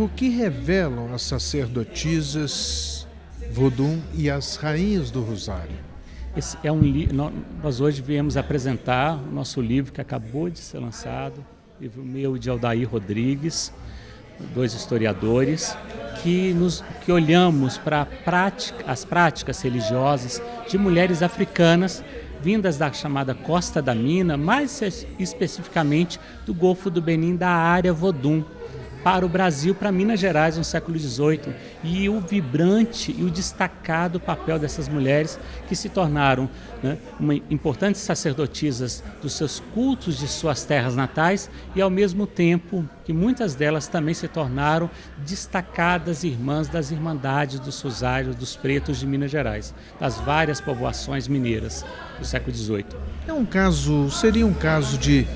O que revelam as sacerdotisas Vodun e as rainhas do Rosário? Esse é nós hoje viemos apresentar o nosso livro que acabou de ser lançado, livro meu e de Aldair Rodrigues, dois historiadores, que olhamos para as práticas religiosas de mulheres africanas vindas da chamada Costa da Mina, mais especificamente do Golfo do Benin, da área Vodun, para o Brasil, para Minas Gerais no século XVIII, e o vibrante e o destacado papel dessas mulheres que se tornaram, né, importantes sacerdotisas dos seus cultos de suas terras natais e, ao mesmo tempo, que muitas delas também se tornaram destacadas irmãs das Irmandades dos Rosários dos Pretos de Minas Gerais, das várias povoações mineiras do século XVIII. Seria um caso de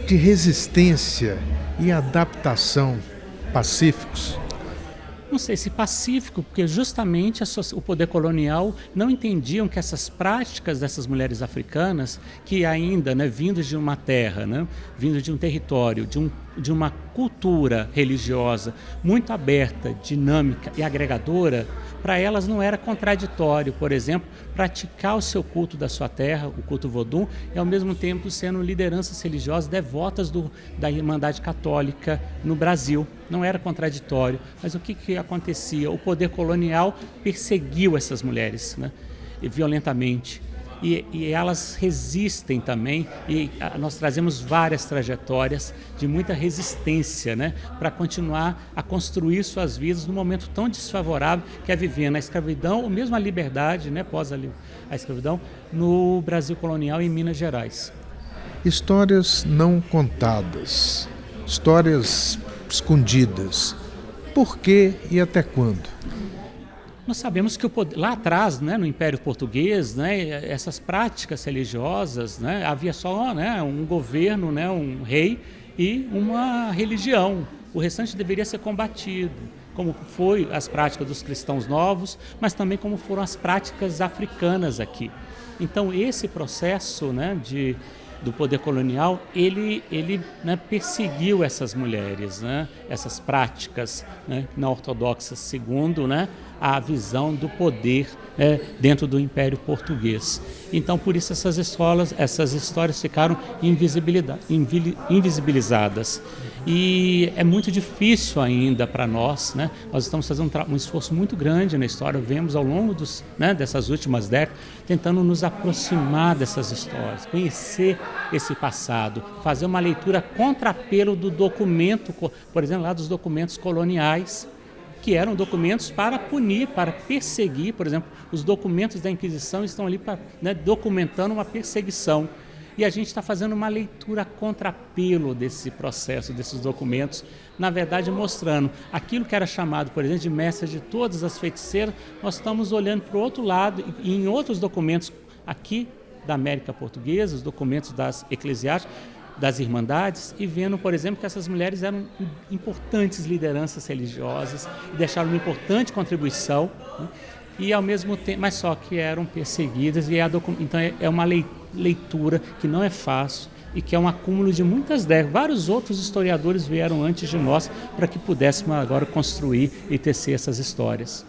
resistência e adaptação pacíficos? Não sei se pacífico, porque justamente o poder colonial não entendiam que essas práticas dessas mulheres africanas, que ainda, né, vindas de uma terra, né, vindo de um território, de uma cultura religiosa muito aberta, dinâmica e agregadora, para elas não era contraditório, por exemplo, praticar o seu culto da sua terra, o culto Vodun, e ao mesmo tempo sendo lideranças religiosas devotas da Irmandade Católica no Brasil. Não era contraditório, mas o que acontecia? O poder colonial perseguiu essas mulheres, né, violentamente. E elas resistem também, e nós trazemos várias trajetórias de muita resistência, né, para continuar a construir suas vidas num momento tão desfavorável que é viver na escravidão, ou mesmo a liberdade, né, após a escravidão, no Brasil colonial e em Minas Gerais. Histórias não contadas, histórias escondidas. Por quê e até quando? Nós sabemos que lá atrás, né, no Império Português, né, essas práticas religiosas, né, havia só, né, um governo, né, um rei e uma religião. O restante deveria ser combatido, como foi as práticas dos cristãos novos, mas também como foram as práticas africanas aqui. Então esse processo, né, do poder colonial, ele né, perseguiu essas mulheres, né, essas práticas, né, não ortodoxas, segundo, né, a visão do poder, né, dentro do Império Português. Então, por isso essas histórias ficaram invisibilizadas. E é muito difícil ainda para nós, né? Nós estamos fazendo um esforço muito grande na história, vemos ao longo dessas últimas décadas, tentando nos aproximar dessas histórias, conhecer esse passado, fazer uma leitura contrapelo do documento, por exemplo, lá dos documentos coloniais, que eram documentos para punir, para perseguir. Por exemplo, os documentos da Inquisição estão ali documentando uma perseguição. E a gente está fazendo uma leitura contrapelo desse processo, desses documentos, na verdade mostrando aquilo que era chamado, por exemplo, de mestre de todas as feiticeiras. Nós estamos olhando para o outro lado e em outros documentos aqui da América Portuguesa, os documentos das eclesiásticas, das Irmandades, e vendo, por exemplo, que essas mulheres eram importantes lideranças religiosas e deixaram uma importante contribuição, né? E ao mesmo tempo, mas só que eram perseguidas, e então é uma leitura que não é fácil e que é um acúmulo de muitas décadas. Vários outros historiadores vieram antes de nós para que pudéssemos agora construir e tecer essas histórias.